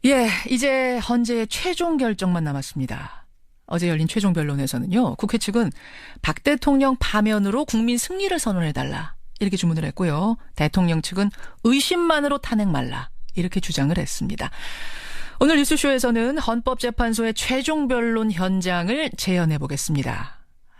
예, 이제 헌재의 최종 결정만 남았습니다. 어제 열린 최종 변론에서는요, 국회 측은 박 대통령 파면으로 국민 승리를 선언해달라 이렇게 주문을 했고요. 대통령 측은 의심만으로 탄핵 말라 이렇게 주장을 했습니다. 오늘 뉴스쇼에서는 헌법재판소의 최종 변론 현장을 재현해 보겠습니다.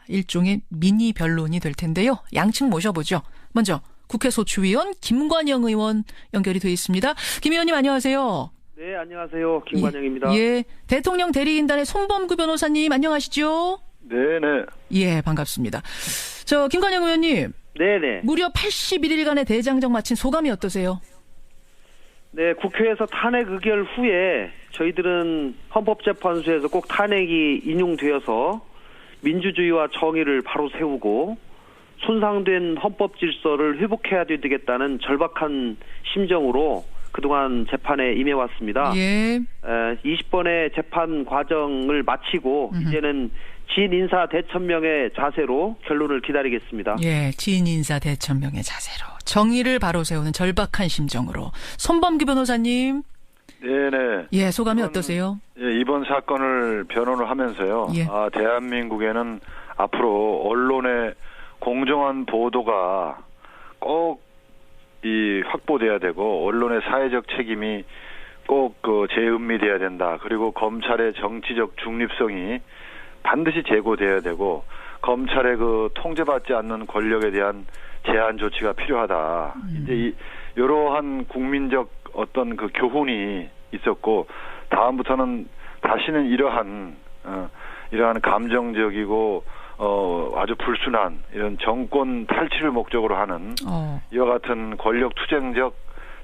일종의 미니 변론이 될 텐데요. 양측 모셔보죠. 먼저 국회 소추위원 김관영 의원 연결이 돼 있습니다. 김 의원님 안녕하세요. 네, 안녕하세요. 김관영입니다. 예, 대통령 대리인단의 손범구 변호사님 안녕하시죠? 네네. 예, 반갑습니다. 저 김관영 의원님. 네네. 무려 81일간의 대장정 마친 소감이 어떠세요? 네, 국회에서 탄핵 의결 후에 저희들은 헌법재판소에서 꼭 탄핵이 인용되어서 민주주의와 정의를 바로 세우고 손상된 헌법 질서를 회복해야 되겠다는 절박한 심정으로 그동안 재판에 임해왔습니다. 예. 20번의 재판 과정을 마치고 이제는 지인 인사 대천명의 자세로 결론을 기다리겠습니다. 예, 지인 인사 대천명의 자세로 정의를 바로 세우는 절박한 심정으로. 손범규 변호사님. 네네. 예, 소감이 어떠세요? 예, 이번 사건을 변론을 하면서요. 예. 대한민국에는 앞으로 언론의 공정한 보도가 꼭 확보돼야 되고 언론의 사회적 책임이 꼭 재은미돼야 된다. 그리고 검찰의 정치적 중립성이 반드시 제고돼야 되고 검찰의 통제받지 않는 권력에 대한 제한 조치가 필요하다. 이제 이러한 국민적 어떤 교훈이 있었고 다음부터는 다시는 이러한 감정적이고 아주 불순한 이런 정권 탈취를 목적으로 하는 이와 같은 권력 투쟁적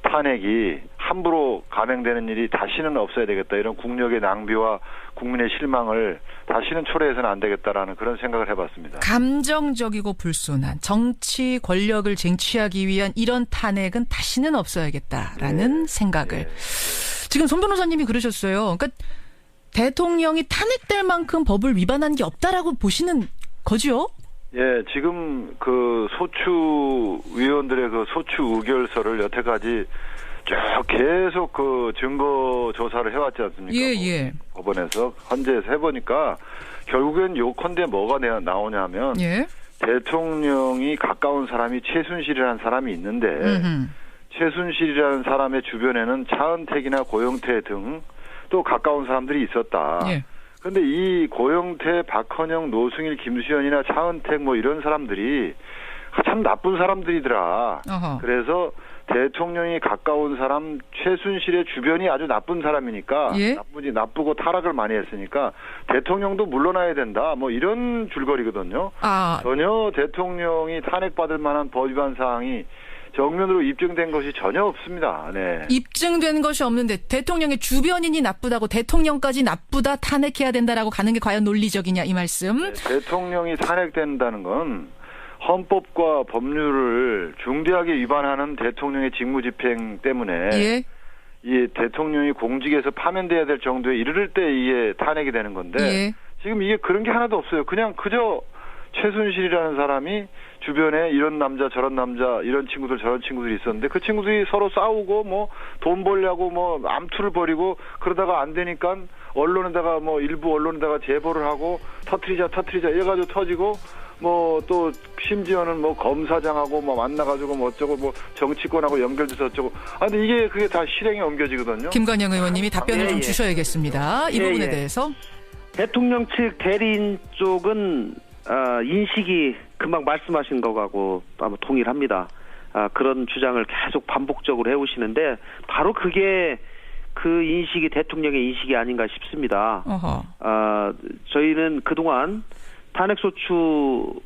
탄핵이 함부로 감행되는 일이 다시는 없어야 되겠다. 이런 국력의 낭비와 국민의 실망을 다시는 초래해서는 안 되겠다라는 그런 생각을 해봤습니다. 감정적이고 불순한 정치 권력을 쟁취하기 위한 이런 탄핵은 다시는 없어야겠다라는 생각을. 지금 손 변호사님이 그러셨어요. 그러니까 대통령이 탄핵될 만큼 법을 위반한 게 없다라고 보시는 거죠? 예, 지금 소추 위원들의 소추 의결서를 여태까지 쭉 계속 증거 조사를 해왔지 않습니까? 예. 법원에서 헌재에서 해보니까 결국엔 요컨대 뭐가 나오냐면 대통령이 가까운 사람이 최순실이라는 사람이 있는데 최순실이라는 사람의 주변에는 차은택이나 고영태 등 또 가까운 사람들이 있었다. 그런데 이 고영태, 박헌영, 노승일, 김수현이나 차은택 이런 사람들이 참 나쁜 사람들이더라. 그래서 대통령이 가까운 사람 최순실의 주변이 아주 나쁜 사람이니까 나쁘고 타락을 많이 했으니까 대통령도 물러나야 된다. 이런 줄거리거든요. 전혀 대통령이 탄핵받을 만한 법 위반 사항이 정면으로 입증된 것이 전혀 없습니다. 네. 입증된 것이 없는데 대통령의 주변인이 나쁘다고 대통령까지 나쁘다 탄핵해야 된다라고 가는 게 과연 논리적이냐 이 말씀. 네, 대통령이 탄핵된다는 건 헌법과 법률을 중대하게 위반하는 대통령의 직무집행 때문에 이 대통령이 공직에서 파면돼야 될 정도에 이르를 때 이게 탄핵이 되는 건데 지금 이게 그런 게 하나도 없어요. 그저 최순실이라는 사람이 주변에 이런 남자 저런 남자 이런 친구들 저런 친구들이 있었는데 그 친구들이 서로 싸우고 돈 벌려고 암투를 벌이고 그러다가 안 되니까 언론에다가 일부 언론에다가 제보를 하고 터트리자 이래가지고 터지고 또 심지어는 검사장하고 만나가지고 어쩌고 정치권하고 연결돼서 어쩌고 근데 이게 그게 다 실행에 옮겨지거든요. 김관영 의원님이 답변을 좀 주셔야겠습니다. 이 부분에 대해서 대통령 측 대리인 쪽은 인식이 금방 말씀하신 거하고 아마 동일합니다. 그런 주장을 계속 반복적으로 해오시는데 바로 그게 그 인식이 대통령의 인식이 아닌가 싶습니다. 저희는 그동안 탄핵소추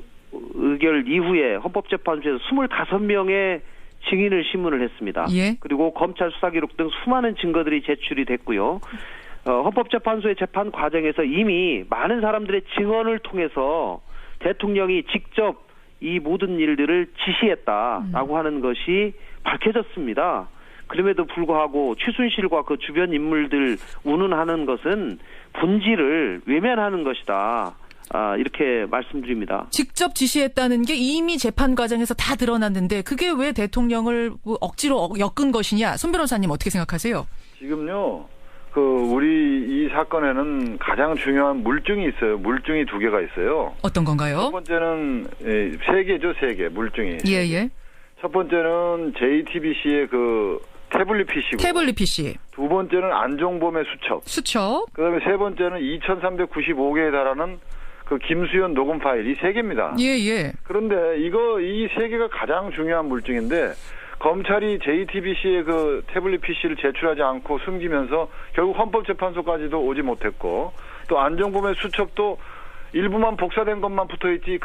의결 이후에 헌법재판소에서 25명의 증인을 심문을 했습니다. 그리고 검찰 수사기록 등 수많은 증거들이 제출이 됐고요. 헌법재판소의 재판 과정에서 이미 많은 사람들의 증언을 통해서 대통령이 직접 이 모든 일들을 지시했다라고 하는 것이 밝혀졌습니다. 그럼에도 불구하고 최순실과 그 주변 인물들 운운하는 것은 본질을 외면하는 것이다. 이렇게 말씀드립니다. 직접 지시했다는 게 이미 재판 과정에서 다 드러났는데 그게 왜 대통령을 억지로 엮은 것이냐? 손 변호사님 어떻게 생각하세요? 지금요. 우리 이 사건에는 가장 중요한 물증이 있어요. 물증이 2개가 있어요. 어떤 건가요? 첫 번째는 3개죠, 3개 물증이. 예. 첫 번째는 JTBC의 태블릿 PC고. 태블릿 PC. 두 번째는 안종범의 수첩. 그다음에 세 번째는 2,395개에 달하는 김수현 녹음 파일, 이 3개입니다. 예. 그런데 이 3개가 가장 중요한 물증인데, 검찰이 JTBC의 태블릿 PC를 제출하지 않고 숨기면서 결국 헌법재판소까지도 오지 못했고, 또 안종범의 수첩도 일부만 복사된 것만 붙어있지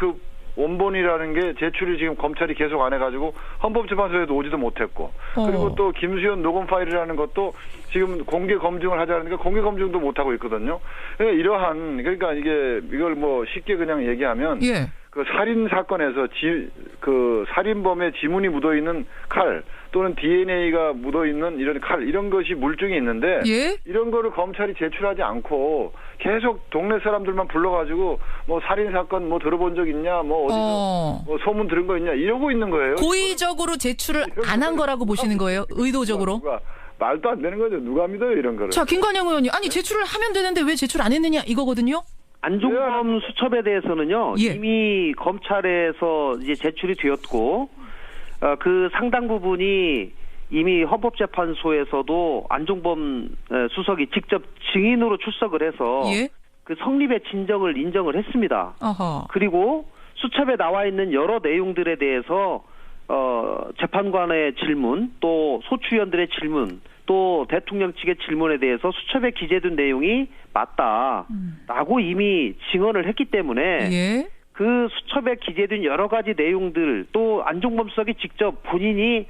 원본이라는 게 제출이 지금 검찰이 계속 안 해가지고 헌법재판소에도 오지도 못했고, 그리고 또 김수현 녹음 파일이라는 것도 지금 공개 검증을 하자는데 공개 검증도 못하고 있거든요. 그러니까 이걸 쉽게 그냥 얘기하면, 살인 사건에서 살인범의 지문이 묻어 있는 칼 또는 DNA가 묻어 있는 이런 칼, 이런 것이 물증이 있는데, 이런 거를 검찰이 제출하지 않고 계속 동네 사람들만 불러가지고 살인 사건 들어본 적 있냐, 어디서 소문 들은 거 있냐, 이러고 있는 거예요. 고의적으로 제출을 안 한 거라고 보시는 거예요? 의도적으로? 말도 안 되는 거죠. 누가 믿어요, 이런 거를. 자, 김관영 의원님, 제출을 하면 되는데 왜 제출 안 했느냐, 이거거든요. 안종범 수첩에 대해서는요, 이미 검찰에서 이제 제출이 되었고, 상당 부분이 이미 헌법재판소에서도 안종범 수석이 직접 증인으로 출석을 해서 성립의 진정을 인정을 했습니다. 그리고 수첩에 나와 있는 여러 내용들에 대해서 재판관의 질문, 또 소추위원들의 질문, 또 대통령 측의 질문에 대해서 수첩에 기재된 내용이 맞다라고 이미 증언을 했기 때문에 수첩에 기재된 여러 가지 내용들, 또 안종범 수석이 직접 본인이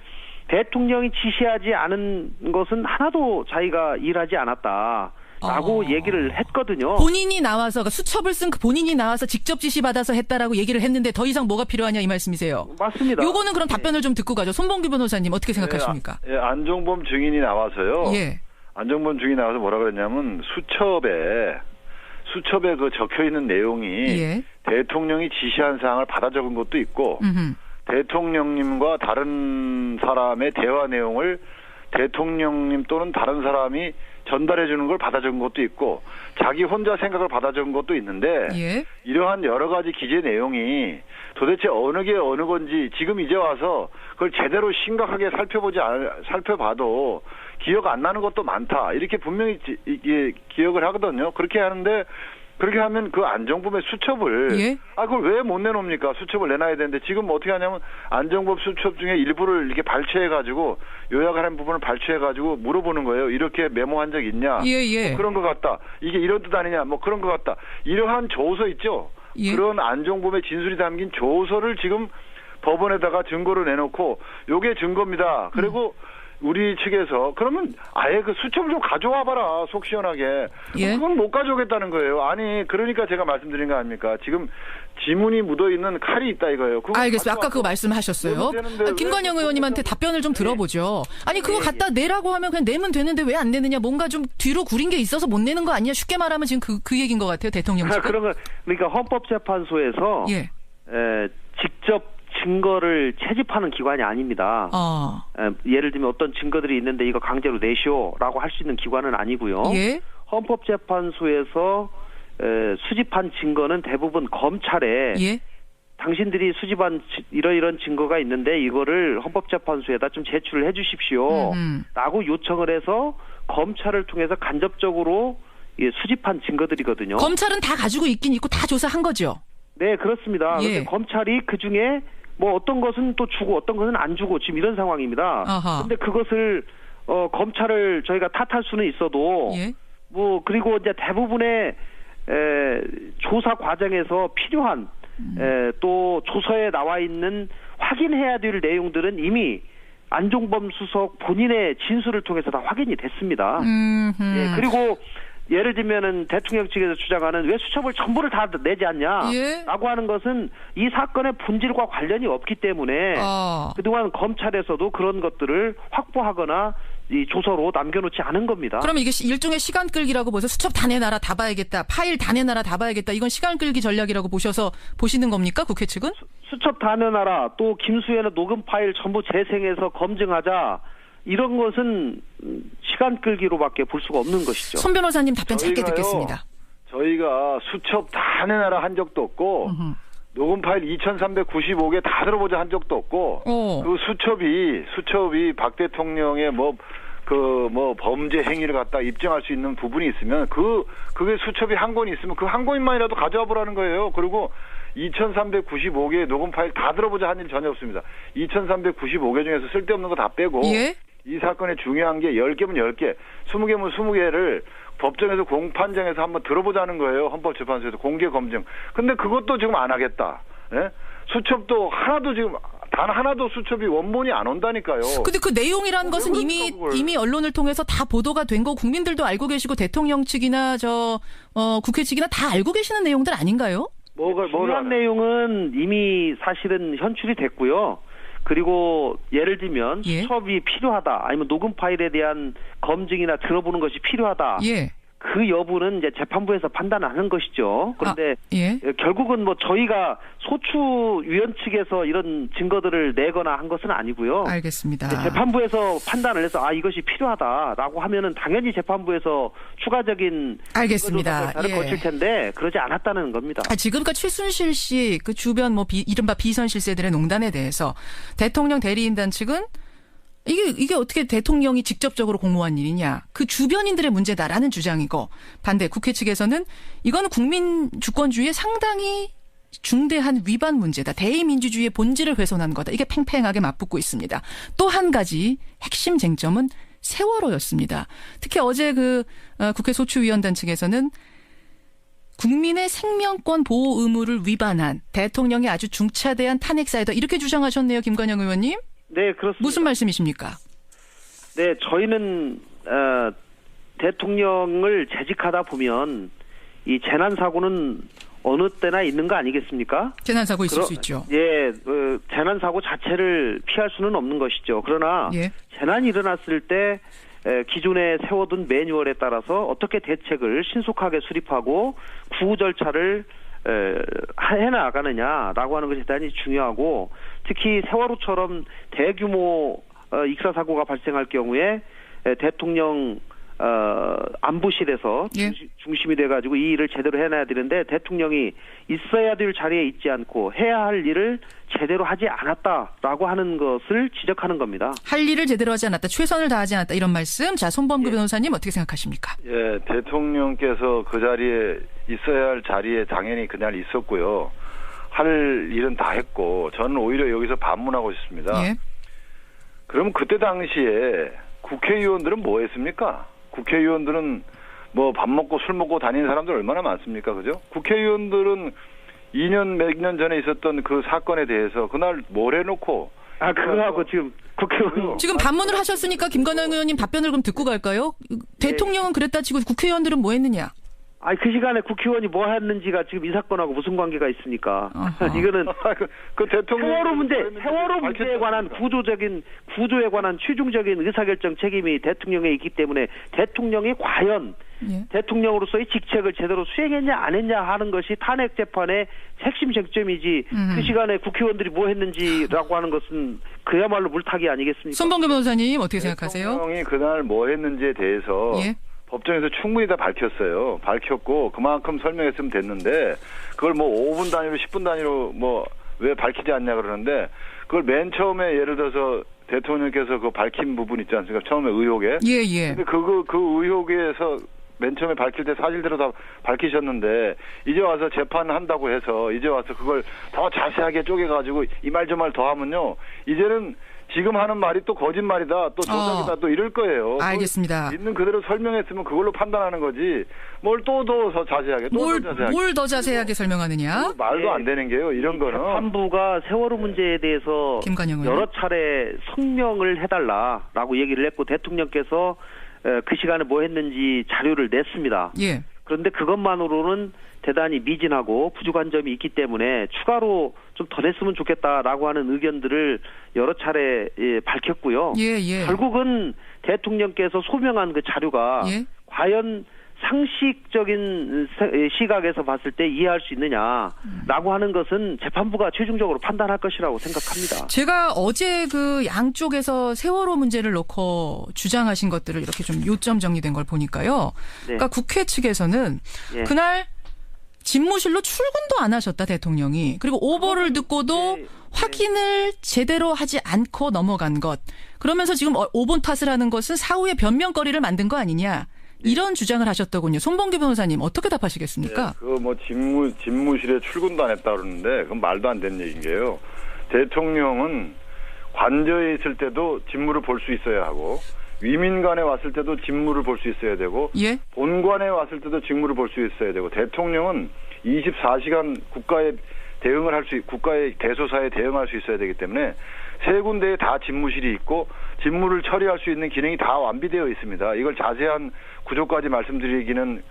대통령이 지시하지 않은 것은 하나도 자기가 일하지 않았다라고 얘기를 했거든요. 본인이 나와서 수첩을 쓴 본인이 나와서 직접 지시받아서 했다라고 얘기를 했는데 더 이상 뭐가 필요하냐 이 말씀이세요? 맞습니다. 요거는 그럼 답변을 좀 듣고 가죠. 손범규 변호사님 어떻게 생각하십니까? 안종범 증인이 나와서요. 안종범 증인이 나와서 뭐라 그랬냐면 수첩에 적혀 있는 내용이 대통령이 지시한 사항을 받아 적은 것도 있고, 대통령님과 다른 사람의 대화 내용을 대통령님 또는 다른 사람이 전달해 주는 걸 받아 적은 것도 있고, 자기 혼자 생각을 받아 적은 것도 있는데, 이러한 여러 가지 기재 내용이 도대체 어느 게 어느 건지 지금 이제 와서 그걸 제대로 심각하게 살펴봐도 기억 안 나는 것도 많다, 이렇게 분명히 기억을 하거든요. 그렇게 하면 안종범의 수첩을 그걸 왜 못 내놓습니까? 수첩을 내놔야 되는데, 지금 어떻게 하냐면 안종범 수첩 중에 일부를 이렇게 발췌해가지고 요약하는 부분을 발췌해가지고 물어보는 거예요. 이렇게 메모한 적 있냐? 그런 것 같다. 이게 이런 뜻 아니냐? 그런 것 같다. 이러한 조서 있죠. 그런 안종범의 진술이 담긴 조서를 지금 법원에다가 증거로 내놓고 요게 증거입니다. 그리고 우리 측에서 그러면 아예 수첩을 좀 가져와 봐라, 속 시원하게. 그건 못 가져오겠다는 거예요. 그러니까 제가 말씀드린 거 아닙니까? 지금 지문이 묻어있는 칼이 있다 이거예요. 알겠습니다. 아까 그거 말씀하셨어요. 김관영 의원님한테 답변을 좀 들어보죠. 그거 갖다 내라고 하면 그냥 내면 되는데 왜 안 내느냐, 뭔가 좀 뒤로 구린 게 있어서 못 내는 거 아니냐, 쉽게 말하면 지금 그 얘기인 것 같아요, 대통령 측은. 그러니까 헌법재판소에서 직접 증거를 채집하는 기관이 아닙니다. 예를 들면 어떤 증거들이 있는데 이거 강제로 내시오라고 할 수 있는 기관은 아니고요. 헌법재판소에서 수집한 증거는 대부분 검찰에 당신들이 수집한 이런 증거가 있는데 이거를 헌법재판소에다 좀 제출을 해 주십시오 라고 요청을 해서 검찰을 통해서 간접적으로 수집한 증거들이거든요. 검찰은 다 가지고 있긴 있고 다 조사한 거죠? 네, 그렇습니다. 근데 검찰이 그중에 어떤 것은 또 주고 어떤 것은 안 주고 지금 이런 상황입니다. 근데 그것을 검찰을 저희가 탓할 수는 있어도 그리고 이제 대부분의 조사 과정에서 필요한 또 조서에 나와 있는 확인해야 될 내용들은 이미 안종범 수석 본인의 진술을 통해서 다 확인이 됐습니다. 그리고 예를 들면은 대통령 측에서 주장하는 왜 수첩을 전부를 다 내지 않냐라고 하는 것은 이 사건의 본질과 관련이 없기 때문에 그동안 검찰에서도 그런 것들을 확보하거나 이 조서로 남겨놓지 않은 겁니다. 그럼 이게 일종의 시간 끌기라고 보셔서 수첩 다 내놔라, 다 봐야겠다, 파일 다 내놔라, 다 봐야겠다, 이건 시간 끌기 전략이라고 보시는 겁니까, 국회 측은? 수첩 다 내놔라, 또 김수현의 녹음 파일 전부 재생해서 검증하자, 이런 것은 시간 끌기로밖에 볼 수가 없는 것이죠. 손 변호사님 답변 짧게 듣겠습니다. 저희가 수첩 다 내놔라 한 적도 없고 녹음 파일 2,395개 다 들어보자 한 적도 없고 그 수첩이 박 대통령의 범죄 행위를 갖다 입증할 수 있는 부분이 있으면 그게 수첩이 한 권이 있으면 그 한 권만이라도 가져와 보라는 거예요. 그리고 2,395개의 녹음 파일 다 들어보자 한 일 전혀 없습니다. 2,395개 중에서 쓸데없는 거 다 빼고 예? 이 사건의 중요한 게 10개면 10개, 20개면 20개를 법정에서 공판장에서 한번 들어보자는 거예요. 헌법재판소에서 공개 검증. 근데 그것도 지금 안 하겠다. 예? 수첩도 하나도 지금 단 하나도 수첩이 원본이 안 온다니까요. 근데 그 내용이라는 것은 이미 언론을 통해서 다 보도가 된 거 국민들도 알고 계시고 대통령 측이나 국회 측이나 다 알고 계시는 내용들 아닌가요? 중요한 내용은 이미 사실은 현출이 됐고요. 그리고 예를 들면 수첩이 필요하다, 아니면 녹음 파일에 대한 검증이나 들어보는 것이 필요하다. 예. 그 여부는 이제 재판부에서 판단하는 것이죠. 그런데 결국은 저희가 소추위원 측에서 이런 증거들을 내거나 한 것은 아니고요. 알겠습니다. 재판부에서 판단을 해서 이것이 필요하다라고 하면은 당연히 재판부에서 추가적인 알겠습니다. 거칠 텐데 그러지 않았다는 겁니다. 지금까지 최순실 씨 그 주변 이른바 비선 실세들의 농단에 대해서 대통령 대리인단 측은 이게 어떻게 대통령이 직접적으로 공모한 일이냐. 그 주변인들의 문제다라는 주장이고, 반대 국회 측에서는 이건 국민 주권주의의 상당히 중대한 위반 문제다. 대의민주주의의 본질을 훼손한 거다. 이게 팽팽하게 맞붙고 있습니다. 또 한 가지 핵심 쟁점은 세월호였습니다. 특히 어제 국회 소추위원단 측에서는 국민의 생명권 보호 의무를 위반한 대통령의 아주 중차대한 탄핵사이다. 이렇게 주장하셨네요. 김관영 의원님. 네, 그렇습니다. 무슨 말씀이십니까? 네, 저희는 대통령을 재직하다 보면 이 재난사고는 어느 때나 있는 거 아니겠습니까? 재난사고 있을 수 있죠. 예, 재난사고 자체를 피할 수는 없는 것이죠. 그러나 재난이 일어났을 때 기존에 세워둔 매뉴얼에 따라서 어떻게 대책을 신속하게 수립하고 구호 절차를 해나가느냐라고 하는 것이 대단히 중요하고, 특히 세월호처럼 대규모 익사사고가 발생할 경우에 대통령 안보실에서 중심이 돼가지고 이 일을 제대로 해놔야 되는데, 대통령이 있어야 될 자리에 있지 않고 해야 할 일을 제대로 하지 않았다라고 하는 것을 지적하는 겁니다. 할 일을 제대로 하지 않았다, 최선을 다하지 않았다, 이런 말씀. 자, 손범규 변호사님 어떻게 생각하십니까? 예, 대통령께서 그 자리에 있어야 할 자리에 당연히 그날 있었고요. 할 일은 다 했고, 저는 오히려 여기서 반문하고 싶습니다. 그럼 그때 당시에 국회의원들은 뭐 했습니까? 국회의원들은 밥 먹고 술 먹고 다니는 사람들 얼마나 많습니까? 그죠? 국회의원들은 2년 몇 년 전에 있었던 그 사건에 대해서 그날 뭘 해놓고 그거하고 지금 국회의원 지금 반문을 하셨으니까 김관영 의원님 답변을 그럼 듣고 갈까요? 대통령은 그랬다 치고 국회의원들은 뭐 했느냐? 그 시간에 국회의원이 뭐 했는지가 지금 이 사건하고 무슨 관계가 있습니까? 이거는 그 대통령 세월호 문제에 관한 구조에 관한 최종적인 의사결정 책임이 대통령에 있기 때문에 대통령이 과연 대통령으로서의 직책을 제대로 수행했냐 안 했냐 하는 것이 탄핵 재판의 핵심 쟁점이지, 그 시간에 국회의원들이 뭐 했는지라고 하는 것은 그야말로 물타기 아니겠습니까? 손범규 변호사님 어떻게 생각하세요? 대통령이 그날 뭐 했는지에 대해서 법정에서 충분히 다 밝혔어요. 밝혔고 그만큼 설명했으면 됐는데, 그걸 5분 단위로 10분 단위로 왜 밝히지 않냐 그러는데, 그걸 맨 처음에 예를 들어서 대통령께서 그 밝힌 부분 있지 않습니까? 처음에 의혹에. 근데 그 의혹에서 맨 처음에 밝힐 때 사실대로 다 밝히셨는데, 이제 와서 재판한다고 해서 이제 와서 그걸 더 자세하게 쪼개가지고 이 말 저 말 더 하면요, 이제는 지금 하는 말이 또 거짓말이다, 또 조작이다, 또 이럴 거예요. 알겠습니다. 있는 그대로 설명했으면 그걸로 판단하는 거지, 뭘 또 더 자세하게, 뭘 더 자세하게 설명하느냐? 말도 안 되는 게요, 이런 거는. 재판부가 세월호 문제에 대해서 여러 차례 성명을 해달라라고 얘기를 했고, 대통령께서 그 시간에 뭐 했는지 자료를 냈습니다. 그런데 그것만으로는 대단히 미진하고 부족한 점이 있기 때문에 추가로 좀 더 냈으면 좋겠다라고 하는 의견들을 여러 차례 밝혔고요. 결국은 대통령께서 소명한 그 자료가 과연 상식적인 시각에서 봤을 때 이해할 수 있느냐라고 하는 것은 재판부가 최종적으로 판단할 것이라고 생각합니다. 제가 어제 그 양쪽에서 세월호 문제를 놓고 주장하신 것들을 이렇게 좀 요점 정리된 걸 보니까요. 네. 그러니까 국회 측에서는 네. 그날 집무실로 출근도 안 하셨다 대통령이. 그리고 오보를 듣고도 네. 확인을 제대로 하지 않고 넘어간 것. 그러면서 지금 오본 탓을 하는 것은 사후에 변명거리를 만든 거 아니냐. 이런 주장을 하셨더군요. 손범규 변호사님 어떻게 답하시겠습니까? 네, 그거 뭐 집무실에 출근도 안 했다 그러는데 그건 말도 안 되는 얘기인 게요. 대통령은 관저에 있을 때도 집무를 볼 수 있어야 하고 위민관에 왔을 때도 직무를 볼 수 있어야 되고 예? 본관에 왔을 때도 직무를 볼 수 있어야 되고 대통령은 24시간 국가의 대소사에 대응할 수 있어야 되기 때문에 세 군데에 다 집무실이 있고 직무를 처리할 수 있는 기능이 다 완비되어 있습니다. 이걸 자세한 구조까지 말씀드리기는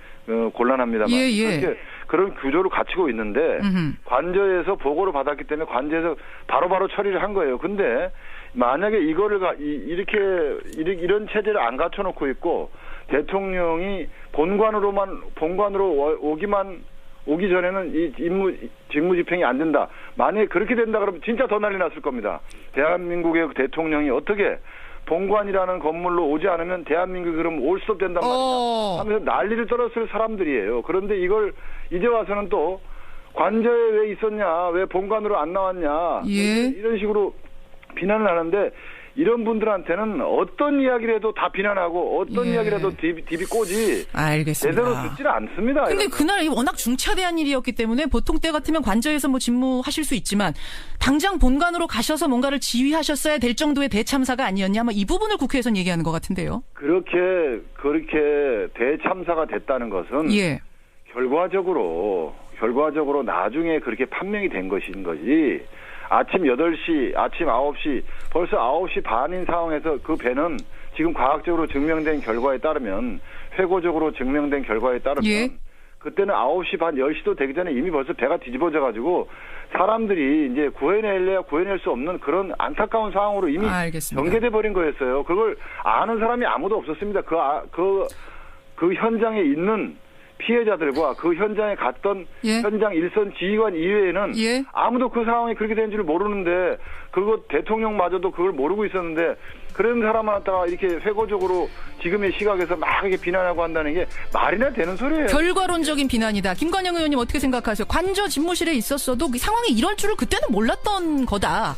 곤란합니다만 그렇게 그런 구조를 갖추고 있는데 관저에서 보고를 받았기 때문에 관저에서 바로바로 처리를 한 거예요. 근데 만약에 이거를 이런 체제를 안 갖춰놓고 있고 대통령이 본관으로 오기 전에는 이 직무집행이 안 된다. 만약에 그렇게 된다 그러면 진짜 더 난리 났을 겁니다. 대한민국의 대통령이 어떻게 본관이라는 건물로 오지 않으면 대한민국이 그럼 올 수 없단단 말이냐 하면서 난리를 떨었을 사람들이에요. 그런데 이걸 이제 와서는 또 관저에 왜 있었냐, 왜 본관으로 안 나왔냐 이런 식으로 비난을 하는데 이런 분들한테는 어떤 이야기를 해도 다 비난하고 어떤 이야기를 해도 디비 꼬지 알겠습니다. 제대로 듣지는 않습니다. 근데 그날 워낙 중차대한 일이었기 때문에 보통 때 같으면 관저에서 뭐 직무하실 수 있지만 당장 본관으로 가셔서 뭔가를 지휘하셨어야 될 정도의 대참사가 아니었냐 이 부분을 국회에서는 얘기하는 것 같은데요. 그렇게 대참사가 됐다는 것은 결과적으로 나중에 그렇게 판명이 된 것인 거지. 아침 8시, 아침 9시, 벌써 9시 반인 상황에서 그 배는 지금 과학적으로 증명된 결과에 따르면, 회고적으로 증명된 결과에 따르면, 그때는 9시 반, 10시도 되기 전에 이미 벌써 배가 뒤집어져가지고, 사람들이 이제 구해낼 수 없는 그런 안타까운 상황으로 이미 전개돼 버린 거였어요. 그걸 아는 사람이 아무도 없었습니다. 그 현장에 있는 피해자들과 그 현장에 갔던 현장 일선 지휘관 이외에는 아무도 그 상황이 그렇게 된 줄 모르는데 그거 대통령마저도 그걸 모르고 있었는데 그런 사람한테가 이렇게 회고적으로 지금의 시각에서 막 이렇게 비난하고 한다는 게 말이나 되는 소리예요. 결과론적인 비난이다. 김관영 의원님 어떻게 생각하세요? 관저 집무실에 있었어도 그 상황이 이럴 줄을 그때는 몰랐던 거다.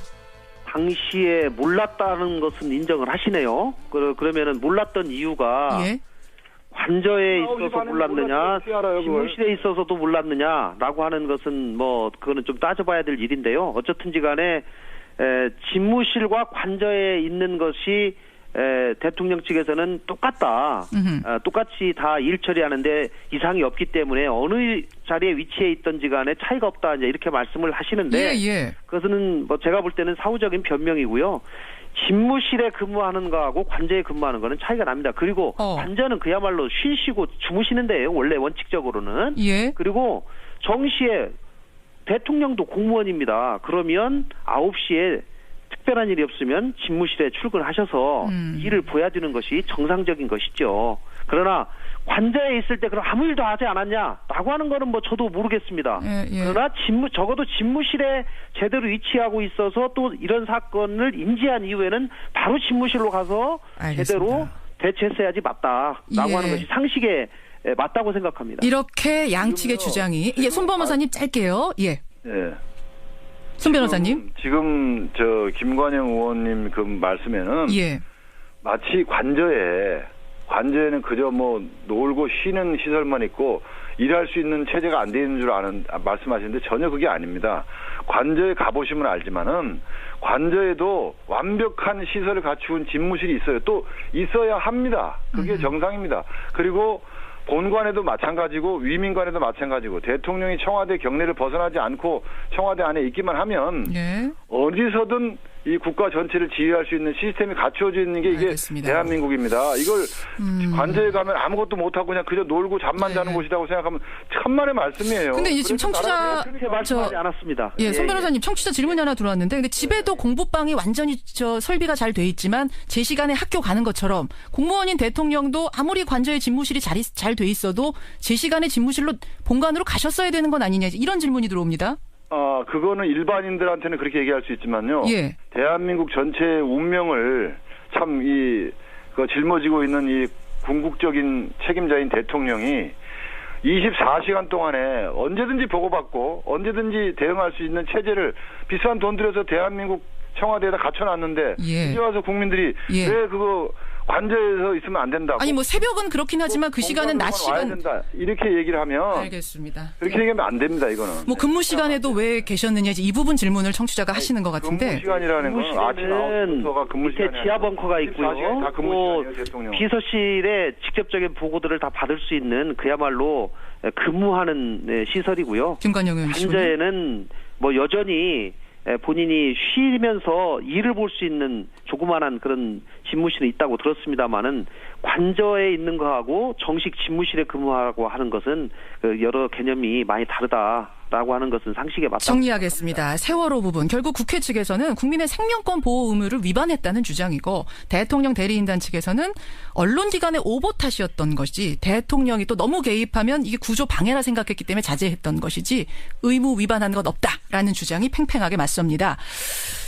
당시에 몰랐다는 것은 인정을 하시네요. 그러면은 몰랐던 이유가 관저에 있어서 몰랐느냐, 집무실에 있어서도 몰랐느냐라고 하는 것은 그거는 좀 따져봐야 될 일인데요. 어쨌든지 간에 집무실과 관저에 있는 것이 대통령 측에서는 똑같다. 똑같이 다 일 처리하는데 이상이 없기 때문에 어느 자리에 위치해 있던지 간에 차이가 없다. 이제 이렇게 말씀을 하시는데 그것은 제가 볼 때는 사후적인 변명이고요. 집무실에 근무하는 거하고 관저에 근무하는 거는 차이가 납니다. 그리고 관저는 그야말로 쉬시고 주무시는 데예요. 원래 원칙적으로는. 그리고 정시에 대통령도 공무원입니다. 그러면 9시에 특별한 일이 없으면 집무실에 출근하셔서 일을 보여주는 것이 정상적인 것이죠. 그러나 관저에 있을 때 그럼 아무 일도 하지 않았냐라고 하는 거는 저도 모르겠습니다. 그러나 적어도 집무실에 제대로 위치하고 있어서 또 이런 사건을 인지한 이후에는 바로 집무실로 가서 제대로 대처했어야지 맞다라고 하는 것이 상식에 맞다고 생각합니다. 이렇게 양측의 주장이 손 변호사님 짧게요. 손 변호사님. 지금 김관영 의원님 그 말씀에는 마치 관저에는 그저 놀고 쉬는 시설만 있고 일할 수 있는 체제가 안 되는 줄 말씀하시는데 전혀 그게 아닙니다. 관저에 가보시면 알지만은 관저에도 완벽한 시설을 갖춘 집무실이 있어요. 또 있어야 합니다. 그게 정상입니다. 그리고 본관에도 마찬가지고 위민관에도 마찬가지고 대통령이 청와대 경내를 벗어나지 않고 청와대 안에 있기만 하면 어디서든 이 국가 전체를 지휘할 수 있는 시스템이 갖춰져 있는 게 이게 알겠습니다. 대한민국입니다. 이걸 관저에 가면 아무것도 못하고 그냥 그저 놀고 잠만 자는 곳이라고 생각하면 천만의 말씀이에요. 근데 이제 지금 청취자 그렇게 말씀하지 않았습니다. 예, 손 변호사님 청취자 질문이 하나 들어왔는데 근데 집에도 공부방이 완전히 설비가 잘 돼 있지만 제 시간에 학교 가는 것처럼 공무원인 대통령도 아무리 관저에 집무실이 잘 돼 있어도 제 시간에 집무실로 본관으로 가셨어야 되는 건 아니냐 이런 질문이 들어옵니다. 그거는 일반인들한테는 그렇게 얘기할 수 있지만요. 예. 대한민국 전체의 운명을 참 짊어지고 있는 이 궁극적인 책임자인 대통령이 24시간 동안에 언제든지 보고받고 언제든지 대응할 수 있는 체제를 비싼 돈 들여서 대한민국 청와대에다 갖춰놨는데 이제 와서 국민들이 왜 그거 관저에서 있으면 안 된다고. 아니 뭐 새벽은 그렇긴 하지만 그 시간은 낮 시간 된다. 이렇게 얘기를 하면 알겠습니다. 그렇게 얘기하면 안 됩니다. 이거는. 뭐 근무 시간에도 왜 계셨느냐 이 부분 질문을 청취자가 하시는 것 같은데. 근무 시간이라는 건 아침 9시부터가 근무 시간이 밑에 지하 벙커가 있고요. 또 비서실에 직접적인 보고들을 다 받을 수 있는 그야말로 근무하는 시설이고요. 김관영 의원 관저에는 뭐 여전히 본인이 쉬면서 일을 볼 수 있는 조그마한 그런 집무실은 있다고 들었습니다만은 관저에 있는 거하고 정식 집무실에 근무하고 하는 것은 여러 개념이 많이 다르다라고 하는 것은 상식에 맞다. 정리하겠습니다. 세월호 부분 결국 국회 측에서는 국민의 생명권 보호 의무를 위반했다는 주장이고 대통령 대리인단 측에서는 언론기관의 오보 탓이었던 것이지 대통령이 또 너무 개입하면 이게 구조 방해라 생각했기 때문에 자제했던 것이지 의무 위반한 것 없다라는 주장이 팽팽하게 맞섭니다.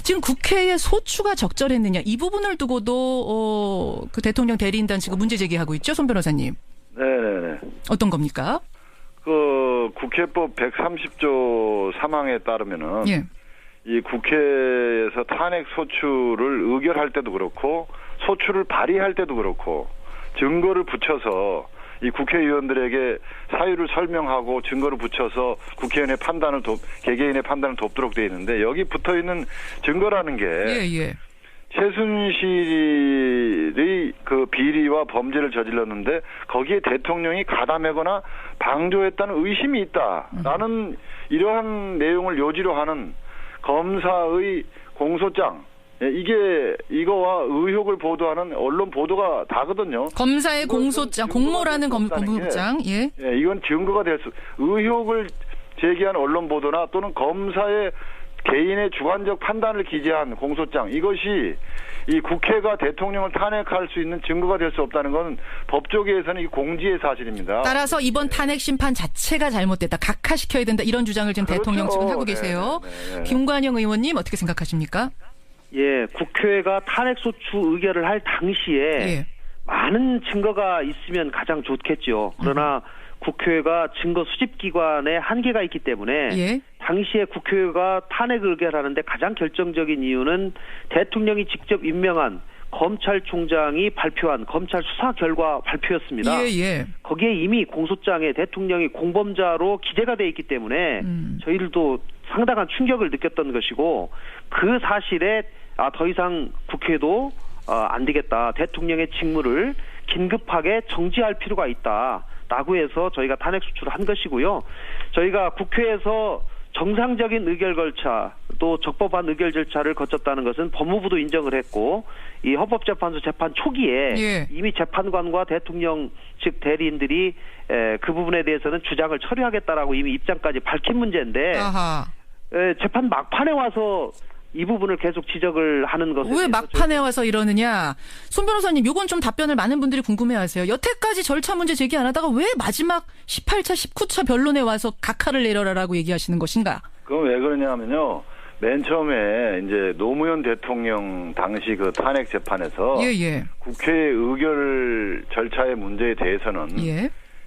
지금 국회의 소추가 적절했느냐 이 부분을 두고도 그 대통령 대리인단 측은 문제 제기하고 있죠, 손 변호사님. 네. 어떤 겁니까? 국회법 130조 3항에 따르면은 이 국회에서 탄핵 소추를 의결할 때도 그렇고 소추를 발의할 때도 그렇고 증거를 붙여서 이 국회의원들에게 사유를 설명하고 증거를 붙여서 국회의원의 개개인의 판단을 돕도록 되어 있는데 여기 붙어 있는 증거라는 게 최순실이 그 비리와 범죄를 저질렀는데 거기에 대통령이 가담하거나 방조했다는 의심이 있다라는 이러한 내용을 요지로 하는 검사의 공소장. 이거와 의혹을 보도하는 언론 보도가 다거든요. 검사의 공소장, 공모라는 공소장. 이건 증거가 될 의혹을 제기한 언론 보도나 또는 검사의 개인의 주관적 판단을 기재한 공소장. 이것이 이 국회가 대통령을 탄핵할 수 있는 증거가 될 수 없다는 건 법조계에서는 이 공지의 사실입니다. 따라서 이번 탄핵 심판 자체가 잘못됐다. 각하시켜야 된다. 이런 주장을 지금 대통령 측은 하고 계세요. 김관영 의원님 어떻게 생각하십니까? 국회가 탄핵소추 의결을 할 당시에 많은 증거가 있으면 가장 좋겠죠. 그러나 국회가 증거 수집기관에 한계가 있기 때문에 당시에 국회가 탄핵 의결하는데 가장 결정적인 이유는 대통령이 직접 임명한 검찰총장이 발표한 검찰 수사 결과 발표였습니다. 거기에 이미 공소장에 대통령이 공범자로 기재가 돼 있기 때문에 저희들도 상당한 충격을 느꼈던 것이고 그 사실에 더 이상 국회도 안 되겠다. 대통령의 직무를 긴급하게 정지할 필요가 있다라고 해서 저희가 탄핵 소추를 한 것이고요. 저희가 국회에서 정상적인 의결 절차 또 적법한 의결 절차를 거쳤다는 것은 법무부도 인정을 했고 이 헌법재판소 재판 초기에 이미 재판관과 대통령 측 대리인들이 그 부분에 대해서는 주장을 처리하겠다라고 이미 입장까지 밝힌 문제인데 재판 막판에 와서 이 부분을 계속 지적을 하는 것은 왜 막판에 와서 이러느냐. 손 변호사님 이건 좀 답변을 많은 분들이 궁금해하세요. 여태까지 절차 문제 제기 안 하다가 왜 마지막 18차 19차 변론에 와서 각하를 내려라라고 얘기하시는 것인가. 그건 왜 그러냐면요. 맨 처음에 이제 노무현 대통령 당시 그 탄핵 재판에서 국회 의결 절차의 문제에 대해서는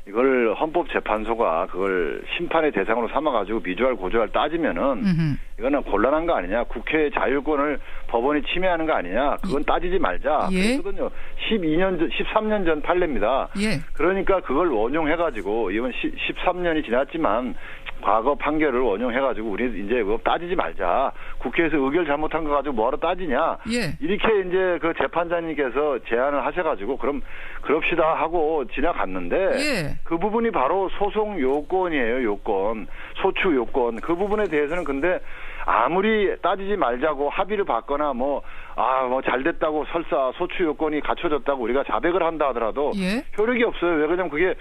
이걸 헌법재판소가 그걸 심판의 대상으로 삼아가지고 미주알 고주알 따지면은 이거는 곤란한 거 아니냐. 국회의 자율권을 법원이 침해하는 거 아니냐. 그건 따지지 말자. 그랬거든요. 13년 전 판례입니다. 그러니까 그걸 원용해가지고 이번 13년이 지났지만 과거 판결을 원용해가지고 우리 이제 그거 따지지 말자. 국회에서 의결 잘못한 거 가지고 뭐하러 따지냐. 이렇게 이제 그 재판장님께서 제안을 하셔가지고 그럼 그럽시다 하고 지나갔는데 그 부분이 바로 소송 요건이에요. 요건. 소추 요건. 그 부분에 대해서는 근데 아무리 따지지 말자고 합의를 받거나 뭐 잘 됐다고 설사 소추 요건이 갖춰졌다고 우리가 자백을 한다 하더라도 예. 효력이 없어요. 왜 그러냐면 그게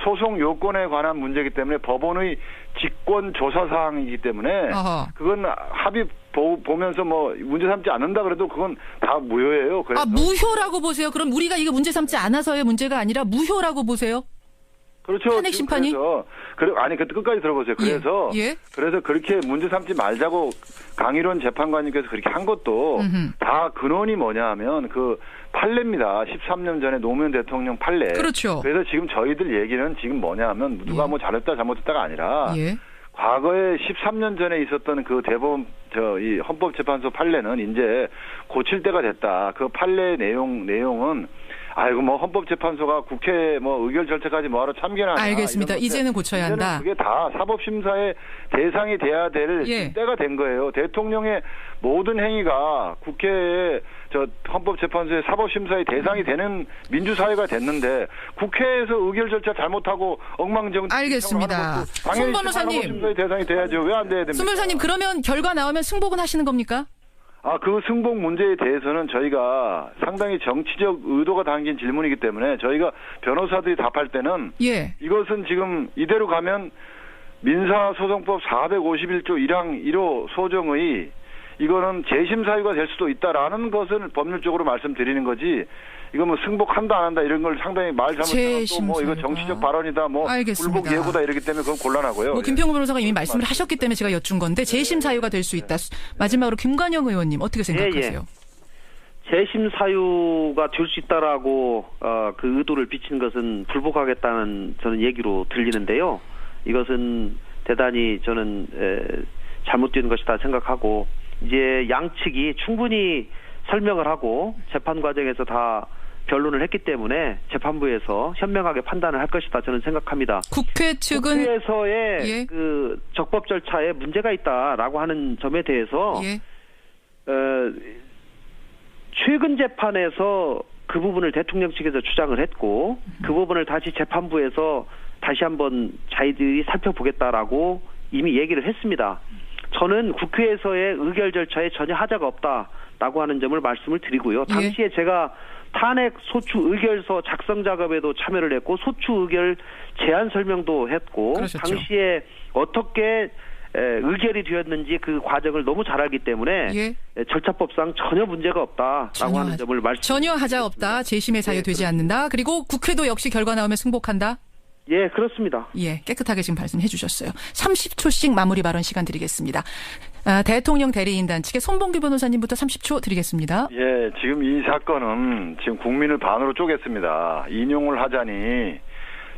소송 요건에 관한 문제이기 때문에 법원의 직권 조사 사항이기 때문에 그건 합의 보면서 뭐 문제 삼지 않는다 그래도 그건 다 무효예요. 그래서 무효라고 보세요. 그럼 우리가 이거 문제 삼지 않아서의 문제가 아니라 무효라고 보세요? 그렇죠. 탄핵 심판이? 아니, 끝까지 들어보세요. 그래서, 그래서 그렇게 문제 삼지 말자고 강일원 재판관님께서 그렇게 한 것도 다 근원이 뭐냐 하면 그 판례입니다. 13년 전에 노무현 대통령 판례. 그렇죠. 그래서 지금 저희들 얘기는 지금 뭐냐 하면 누가 뭐 잘했다 잘못했다가 아니라 과거에 13년 전에 있었던 그 대법원 이 헌법재판소 판례는 이제 고칠 때가 됐다. 그 판례 내용은 뭐 헌법재판소가 국회 뭐 의결 절차까지 뭐하러 참견하냐. 알겠습니다. 이제는 고쳐야 한다. 그게 다 사법심사의 대상이 돼야 될 때가 된 거예요. 대통령의 모든 행위가 국회에 헌법재판소의 사법심사의 대상이 되는 민주사회가 됐는데 국회에서 의결 절차 잘못하고 엉망정. 알겠습니다. 손 변호사님. 사법심사의 대상이 돼야죠. 왜 안 돼야 됩니까? 손 변호사님 그러면 결과 나오면 승복은 하시는 겁니까? 그 승복 문제에 대해서는 저희가 상당히 정치적 의도가 담긴 질문이기 때문에 저희가 변호사들이 답할 때는 이것은 지금 이대로 가면 민사소송법 451조 1항 1호 소정의 이거는 재심 사유가 될 수도 있다라는 것을 법률적으로 말씀드리는 거지. 이거 뭐 승복한다 안 한다 이런 걸 상당히 말 잘못해서 뭐 이거 정치적 발언이다 뭐 불복 예고다 이러기 때문에 그건 곤란하고요. 김평우 변호사가 이미 말씀을 하셨기 때문에 제가 여쭌 건데 재심 사유가 될 수 있다. 마지막으로 김관영 의원님 어떻게 생각하세요? 재심 사유가 될 수 있다라고 그 의도를 비친 것은 불복하겠다는 저는 얘기로 들리는데요. 이것은 대단히 저는 잘못된 것이다 생각하고 이제 양측이 충분히 설명을 하고 재판 과정에서 다 변론을 했기 때문에 재판부에서 현명하게 판단을 할 것이다 저는 생각합니다. 국회 측은 국회에서의 그 적법 절차에 문제가 있다라고 하는 점에 대해서 최근 재판에서 그 부분을 대통령 측에서 주장을 했고 그 부분을 다시 재판부에서 다시 한번 자기들이 살펴보겠다라고 이미 얘기를 했습니다. 저는 국회에서의 의결 절차에 전혀 하자가 없다라고 하는 점을 말씀을 드리고요. 당시에 제가 탄핵 소추 의결서 작성 작업에도 참여를 했고 소추 의결 제안 설명도 했고 당시에 어떻게 의결이 되었는지 그 과정을 너무 잘 알기 때문에 절차법상 전혀 문제가 없다라고 하는 점을 전혀 하자 없다. 재심의 사유 되지 않는다. 그리고 국회도 역시 결과 나오면 승복한다. 예, 그렇습니다. 깨끗하게 지금 말씀해 주셨어요. 30초씩 마무리 발언 시간 드리겠습니다. 대통령 대리인단 측의 손봉규 변호사님부터 30초 드리겠습니다. 지금 이 사건은 지금 국민을 반으로 쪼갰습니다. 인용을 하자니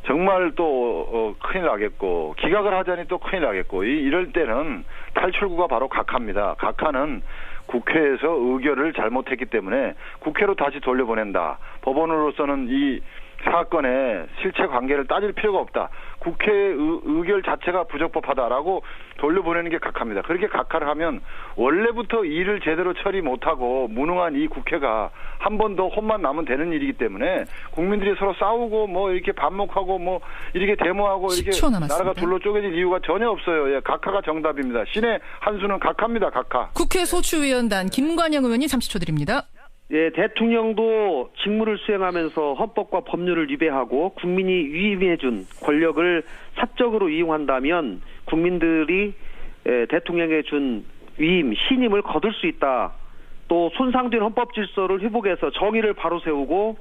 정말 또 큰일 나겠고 기각을 하자니 또 큰일 나겠고 이럴 때는 탈출구가 바로 각하입니다. 각하는 국회에서 의결을 잘못했기 때문에 국회로 다시 돌려보낸다. 법원으로서는 이 사건의 실체 관계를 따질 필요가 없다. 국회 의결 자체가 부적법하다라고 돌려보내는 게 각하입니다. 그렇게 각하를 하면 원래부터 일을 제대로 처리 못하고 무능한 이 국회가 한 번 더 혼만 나면 되는 일이기 때문에 국민들이 서로 싸우고 뭐 이렇게 반목하고 뭐 이렇게 데모하고 이렇게 나라가 둘로 쪼개질 이유가 전혀 없어요. 각하가 정답입니다. 신의 한 수는 각하입니다. 각하. 국회 소추위원단 김관영 의원님 30초 드립니다. 대통령도 직무를 수행하면서 헌법과 법률을 위배하고 국민이 위임해준 권력을 사적으로 이용한다면 국민들이 대통령에 준 위임, 신임을 거둘 수 있다. 또 손상된 헌법 질서를 회복해서 정의를 바로 세우고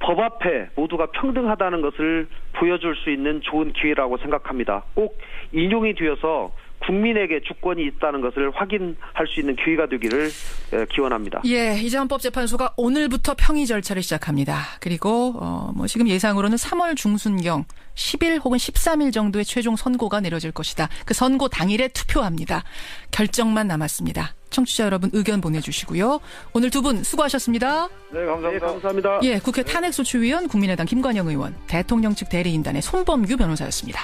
법 앞에 모두가 평등하다는 것을 보여줄 수 있는 좋은 기회라고 생각합니다. 꼭 인용이 되어서 국민에게 주권이 있다는 것을 확인할 수 있는 기회가 되기를 기원합니다. 이제 헌법재판소가 오늘부터 평의 절차를 시작합니다. 그리고 지금 예상으로는 3월 중순경 10일 혹은 13일 정도의 최종 선고가 내려질 것이다. 그 선고 당일에 투표합니다. 결정만 남았습니다. 청취자 여러분 의견 보내주시고요. 오늘 두 분 수고하셨습니다. 네, 감사합니다. 감사합니다. 국회 탄핵소추위원 국민의당 김관영 의원, 대통령 측 대리인단의 손범규 변호사였습니다.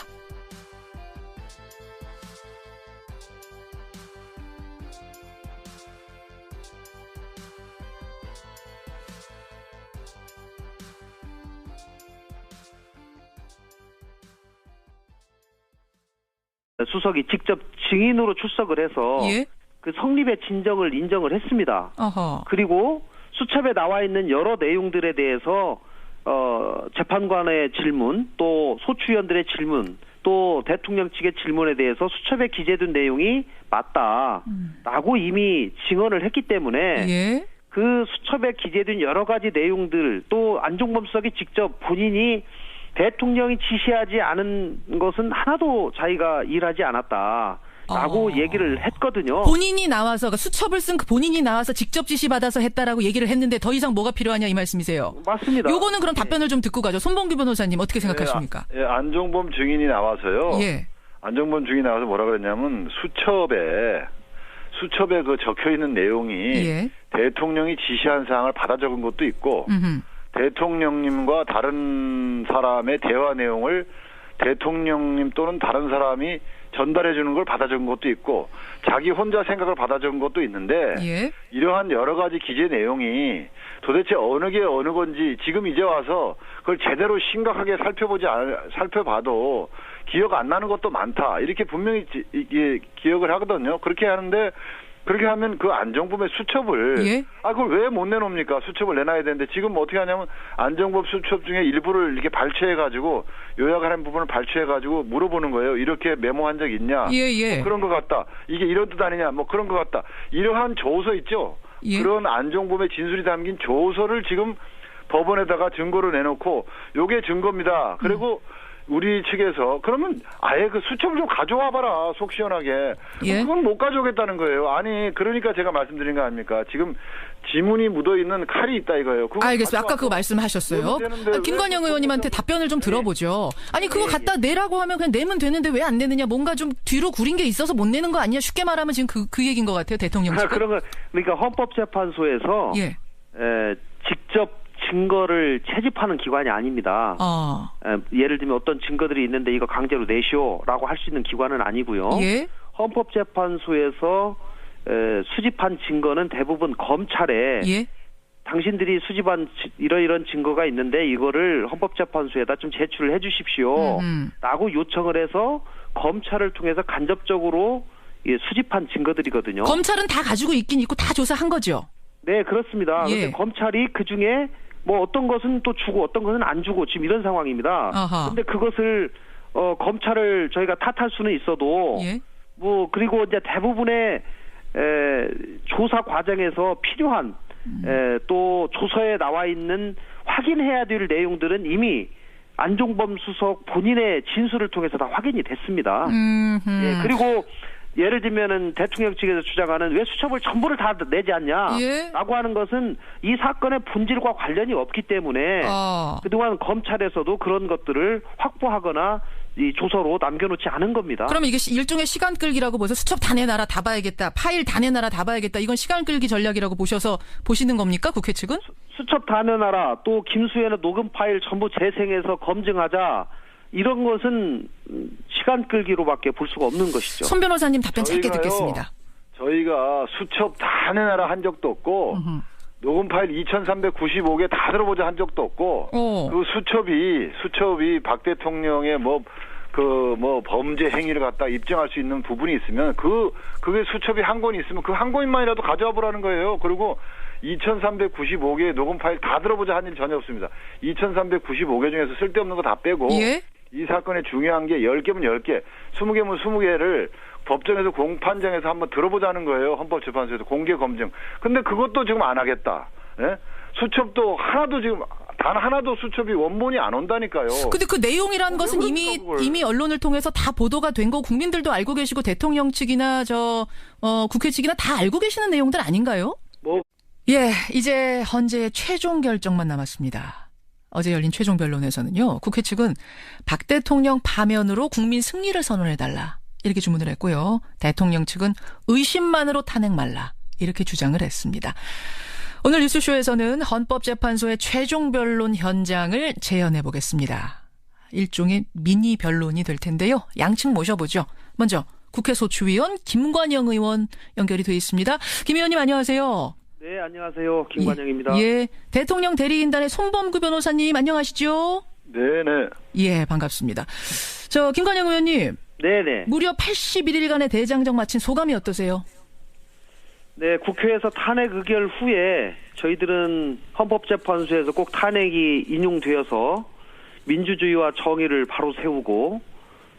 수석이 직접 증인으로 출석을 해서 그 성립의 진정을 인정을 했습니다. 어허. 그리고 수첩에 나와 있는 여러 내용들에 대해서 재판관의 질문, 또 소추위원들의 질문, 또 대통령 측의 질문에 대해서 수첩에 기재된 내용이 맞다라고 이미 증언을 했기 때문에 예. 그 수첩에 기재된 여러 가지 내용들, 또 안종범 수석이 직접 본인이 대통령이 지시하지 않은 것은 하나도 자기가 일하지 않았다라고 얘기를 했거든요. 본인이 나와서, 그러니까 수첩을 쓴 그 본인이 나와서 직접 지시받아서 했다라고 얘기를 했는데 더 이상 뭐가 필요하냐 이 말씀이세요? 맞습니다. 요거는 그럼 답변을 좀 듣고 가죠. 손범규 변호사님 어떻게 생각하십니까? 예, 안종범 증인이 나와서요. 예. 안종범 증인이 나와서 뭐라 그랬냐면 수첩에 그 적혀 있는 내용이 예. 대통령이 지시한 사항을 받아 적은 것도 있고 대통령님과 다른 사람의 대화 내용을 대통령님 또는 다른 사람이 전달해 주는 걸 받아 적은 것도 있고 자기 혼자 생각을 받아 적은 것도 있는데 예. 이러한 여러 가지 기재 내용이 도대체 어느 게 어느 건지 지금 이제 와서 그걸 제대로 심각하게 살펴봐도 기억 안 나는 것도 많다. 이렇게 분명히 기억을 하거든요. 그렇게 하는데 그렇게 하면 그 안종범의 수첩을 예? 그걸 왜 못 내놓습니까? 수첩을 내놔야 되는데 지금 어떻게 하냐면 안종범 수첩 중에 일부를 이렇게 발췌해가지고 요약하는 부분을 발췌해가지고 물어보는 거예요. 이렇게 메모한 적 있냐? 예. 뭐 그런 것 같다. 이게 이런 뜻 아니냐? 뭐 그런 것 같다. 이러한 조서 있죠. 예? 그런 안종범의 진술이 담긴 조서를 지금 법원에다가 증거로 내놓고 요게 증거입니다. 그리고 우리 측에서 그러면 아예 그 수첩을 좀 가져와 봐라. 속 시원하게. 예? 그건 못 가져오겠다는 거예요. 아니 그러니까 제가 말씀드린 거 아닙니까? 지금 지문이 묻어있는 칼이 있다 이거예요. 알겠습니다. 아까 그거 말씀하셨어요. 김관영 의원님한테 답변을 좀 들어보죠. 아니 그거 갖다 내라고 하면 그냥 내면 되는데 왜 안 내느냐. 뭔가 좀 뒤로 구린 게 있어서 못 내는 거 아니냐. 쉽게 말하면 지금 그 얘기인 것 같아요. 대통령 측은. 그러니까 헌법재판소에서 예. 직접 증거를 채집하는 기관이 아닙니다. 예를 들면 어떤 증거들이 있는데 이거 강제로 내시오라고 할 수 있는 기관은 아니고요. 예? 헌법재판소에서 수집한 증거는 대부분 검찰에 예? 당신들이 수집한 이런 증거가 있는데 이거를 헌법재판소에다 좀 제출을 해 주십시오 라고 요청을 해서 검찰을 통해서 간접적으로 수집한 증거들이거든요. 검찰은 다 가지고 있긴 있고 다 조사한 거죠? 네, 그렇습니다. 예. 근데 검찰이 그중에 뭐 어떤 것은 또 주고 어떤 것은 안 주고 지금 이런 상황입니다. 근데 그것을 검찰을 저희가 탓할 수는 있어도 예? 뭐 그리고 이제 대부분의 조사 과정에서 필요한 또 조서에 나와 있는 확인해야 될 내용들은 이미 안종범 수석 본인의 진술을 통해서 다 확인이 됐습니다. 예, 그리고 예를 들면은 대통령 측에서 주장하는 왜 수첩을 전부를 다 내지 않냐 예? 라고 하는 것은 이 사건의 본질과 관련이 없기 때문에 그동안 검찰에서도 그런 것들을 확보하거나 이 조서로 남겨놓지 않은 겁니다. 그러면 이게 일종의 시간 끌기라고 보셔서 수첩 다 내놔라 다 봐야겠다. 파일 다 내놔라 다 봐야겠다. 이건 시간 끌기 전략이라고 보시는 겁니까? 국회 측은? 수첩 다 내놔라. 또 김수현의 녹음 파일 전부 재생해서 검증하자. 이런 것은 시간 끌기로밖에 볼 수가 없는 것이죠. 손 변호사님 답변 짧게 듣겠습니다. 저희가 수첩 다 내놔라 한 적도 없고 녹음 파일 2395개 다 들어보자 한 적도 없고 그 수첩이 박 대통령의 범죄 행위를 갖다 입증할 수 있는 부분이 있으면 그게 수첩이 한 권이 있으면 그 한 권만이라도 가져와 보라는 거예요. 그리고 2395개의 녹음 파일 다 들어보자 한 일 전혀 없습니다. 2395개 중에서 쓸데없는 거 다 빼고 예? 이 사건의 중요한 게 10개면 10개, 20개면 20개를 법정에서 공판장에서 한번 들어보자는 거예요. 헌법재판소에서 공개 검증. 근데 그것도 지금 안 하겠다. 예? 수첩도 단 하나도 수첩이 원본이 안 온다니까요. 근데 그 내용이라는 것은 이미 언론을 통해서 다 보도가 된 거 국민들도 알고 계시고 대통령 측이나 국회 측이나 다 알고 계시는 내용들 아닌가요? 예, 이제 헌재의 최종 결정만 남았습니다. 어제 열린 최종 변론에서는요. 국회 측은 박 대통령 파면으로 국민 승리를 선언해달라. 이렇게 주문을 했고요. 대통령 측은 의심만으로 탄핵 말라. 이렇게 주장을 했습니다. 오늘 뉴스쇼에서는 헌법재판소의 최종 변론 현장을 재현해 보겠습니다. 일종의 미니 변론이 될 텐데요. 양측 모셔보죠. 먼저 국회 소추위원 김관영 의원 연결이 돼 있습니다. 김 의원님 안녕하세요. 네, 안녕하세요. 김관영입니다. 예, 대통령 대리인단의 손범규 변호사님 안녕하시죠? 네네. 예, 반갑습니다. 김관영 의원님. 네네. 무려 81일간의 대장정 마친 소감이 어떠세요? 네, 국회에서 탄핵 의결 후에 저희들은 헌법재판소에서 꼭 탄핵이 인용되어서 민주주의와 정의를 바로 세우고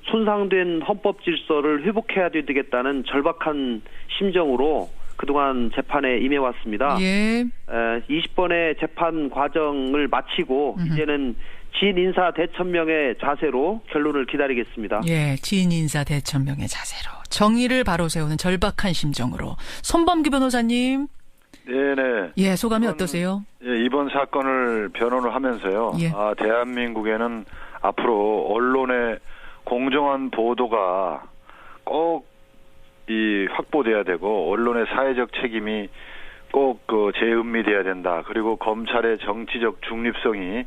손상된 헌법 질서를 회복해야 되겠다는 절박한 심정으로 그동안 재판에 임해왔습니다. 예. 20번의 재판 과정을 마치고 이제는 지인 인사 대천명의 자세로 결론을 기다리겠습니다. 예, 지인 인사 대천명의 자세로 정의를 바로 세우는 절박한 심정으로. 손범규 변호사님. 네네. 예, 소감이 어떠세요? 예, 이번 사건을 변호를 하면서요. 예. 대한민국에는 앞으로 언론의 공정한 보도가 꼭 확보돼야 되고 언론의 사회적 책임이 꼭 재은미돼야 된다. 그리고 검찰의 정치적 중립성이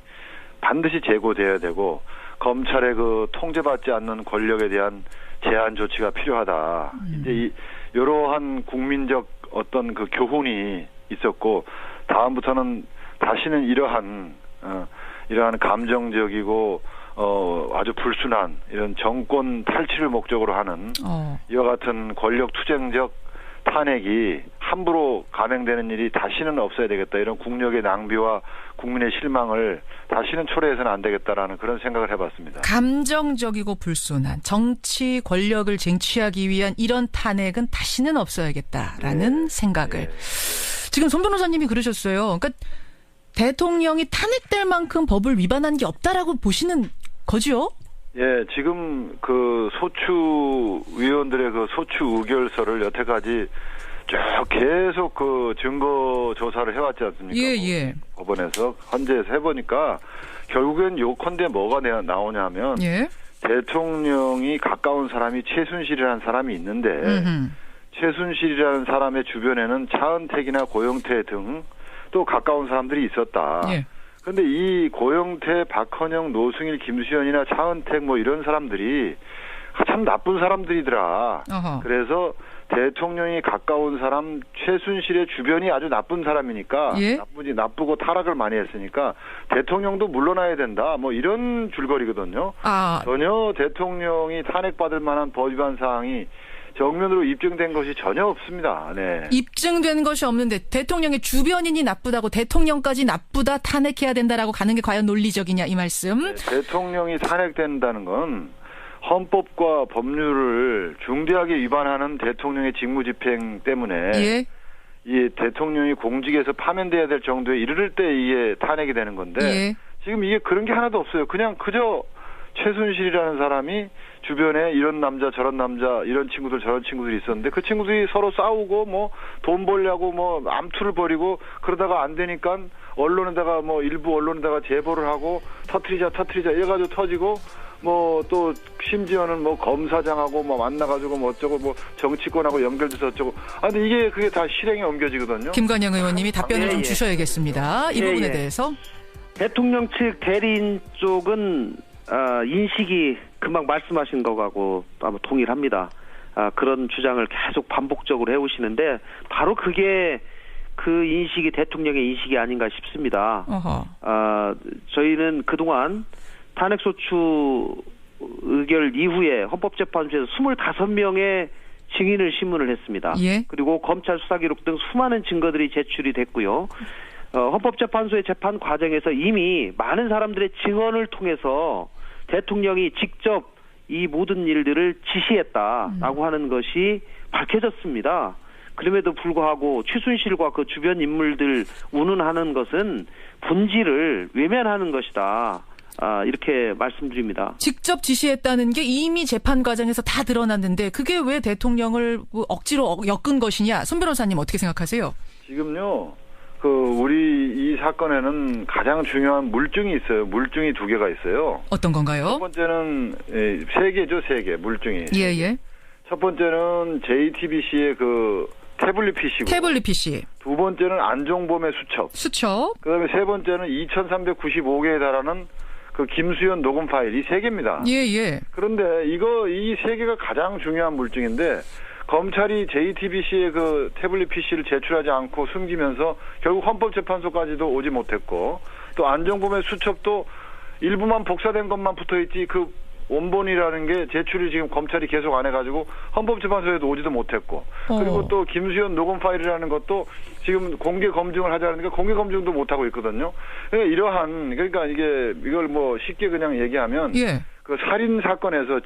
반드시 제고돼야 되고 검찰의 통제받지 않는 권력에 대한 제한 조치가 필요하다. 이제 이러한 국민적 어떤 교훈이 있었고 다음부터는 다시는 이러한 감정적이고 아주 불순한 이런 정권 탈취를 목적으로 하는 이와 같은 권력 투쟁적 탄핵이 함부로 감행되는 일이 다시는 없어야 되겠다. 이런 국력의 낭비와 국민의 실망을 다시는 초래해서는 안 되겠다라는 그런 생각을 해봤습니다. 감정적이고 불순한 정치 권력을 쟁취하기 위한 이런 탄핵은 다시는 없어야겠다라는 생각을. 지금 손 변호사님이 그러셨어요. 그러니까 대통령이 탄핵될 만큼 법을 위반한 게 없다라고 보시는 거죠? 예, 지금 소추 위원들의 소추 의결서를 여태까지 쭉 계속 증거 조사를 해왔지 않습니까? 예. 법원에서 헌재에서 해보니까 결국엔 요컨대 뭐가 나오냐면 대통령이 가까운 사람이 최순실이라는 사람이 있는데 최순실이라는 사람의 주변에는 차은택이나 고영태 등 또 가까운 사람들이 있었다. 그런데 이 고영태, 박헌영, 노승일, 김수현이나 차은택 이런 사람들이 참 나쁜 사람들이더라. 그래서 대통령이 가까운 사람 최순실의 주변이 아주 나쁜 사람이니까 나쁘고 타락을 많이 했으니까 대통령도 물러나야 된다. 이런 줄거리거든요. 전혀 대통령이 탄핵받을 만한 법 위반 사항이 정면으로 입증된 것이 전혀 없습니다. 네. 입증된 것이 없는데 대통령의 주변인이 나쁘다고 대통령까지 나쁘다 탄핵해야 된다라고 가는 게 과연 논리적이냐 이 말씀. 네, 대통령이 탄핵된다는 건 헌법과 법률을 중대하게 위반하는 대통령의 직무집행 때문에 이 대통령이 공직에서 파면돼야 될 정도에 이르를 때 이게 탄핵이 되는 건데 지금 이게 그런 게 하나도 없어요. 그저 최순실이라는 사람이 주변에 이런 남자 저런 남자 이런 친구들 저런 친구들이 있었는데 그 친구들이 서로 싸우고 돈 벌려고 암투를 벌이고 그러다가 안 되니까 언론에다가 일부 언론에다가 제보를 하고 터트리자 이래가지고 터지고 또 심지어는 검사장하고 만나가지고 어쩌고 정치권하고 연결돼서 어쩌고 근데 이게 그게 다 실행에 옮겨지거든요. 김관영 의원님이 답변을 좀 주셔야겠습니다. 이 부분에 대해서 대통령 측 대리인 쪽은 인식이 금방 말씀하신 거하고 아마 동일합니다. 그런 주장을 계속 반복적으로 해오시는데 바로 그게 그 인식이 대통령의 인식이 아닌가 싶습니다. 저희는 그동안 탄핵소추 의결 이후에 헌법재판소에서 25명의 증인을 심문을 했습니다. 그리고 검찰 수사기록 등 수많은 증거들이 제출이 됐고요. 헌법재판소의 재판 과정에서 이미 많은 사람들의 증언을 통해서 대통령이 직접 이 모든 일들을 지시했다라고 하는 것이 밝혀졌습니다. 그럼에도 불구하고 최순실과 그 주변 인물들 운운하는 것은 본질을 외면하는 것이다. 이렇게 말씀드립니다. 직접 지시했다는 게 이미 재판 과정에서 다 드러났는데 그게 왜 대통령을 억지로 엮은 것이냐? 손 변호사님 어떻게 생각하세요? 지금요. 우리 이 사건에는 가장 중요한 물증이 있어요. 물증이 2개가 있어요. 어떤 건가요? 첫 번째는 3개죠, 3개 물증이. 첫 번째는 JTBC의 태블릿 PC고. 태블릿 PC. 두 번째는 안종범의 수첩. 그다음에 세 번째는 2,395개에 달하는 김수현 녹음 파일 이 3개입니다. 그런데 이 3개가 가장 중요한 물증인데. 검찰이 JTBC의 태블릿 PC를 제출하지 않고 숨기면서 결국 헌법재판소까지도 오지 못했고 또 안종범의 수첩도 일부만 복사된 것만 붙어있지 원본이라는 게 제출이 지금 검찰이 계속 안 해가지고 헌법재판소에도 오지도 못했고 그리고 또 김수현 녹음 파일이라는 것도 지금 공개 검증을 하자는데 공개 검증도 못하고 있거든요. 그러니까 이걸 뭐 쉽게 그냥 얘기하면 그 살인 사건에서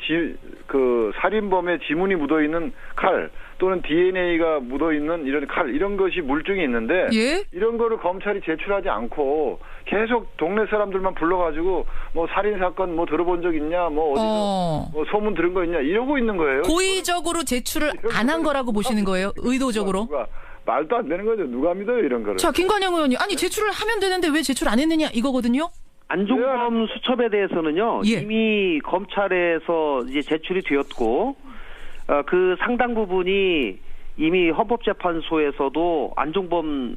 그 살인범의 지문이 묻어 있는 칼 또는 DNA가 묻어 있는 이런 칼 이런 것이 물증이 있는데 이런 거를 검찰이 제출하지 않고 계속 동네 사람들만 불러가지고 뭐 살인 사건 뭐 들어본 적 있냐 뭐 어디서 뭐 소문 들은 거 있냐 이러고 있는 거예요. 고의적으로 제출을 안 한 거라고 보시는 거예요? 의도적으로? 말도 안 되는 거죠. 누가 믿어요 이런 거를. 자, 김관영 의원님, 아니 제출을 하면 되는데 왜 제출 안 했느냐 이거거든요. 안종범 수첩에 대해서는요 이미 검찰에서 이제 제출이 되었고 그 상당 부분이 이미 헌법재판소에서도 안종범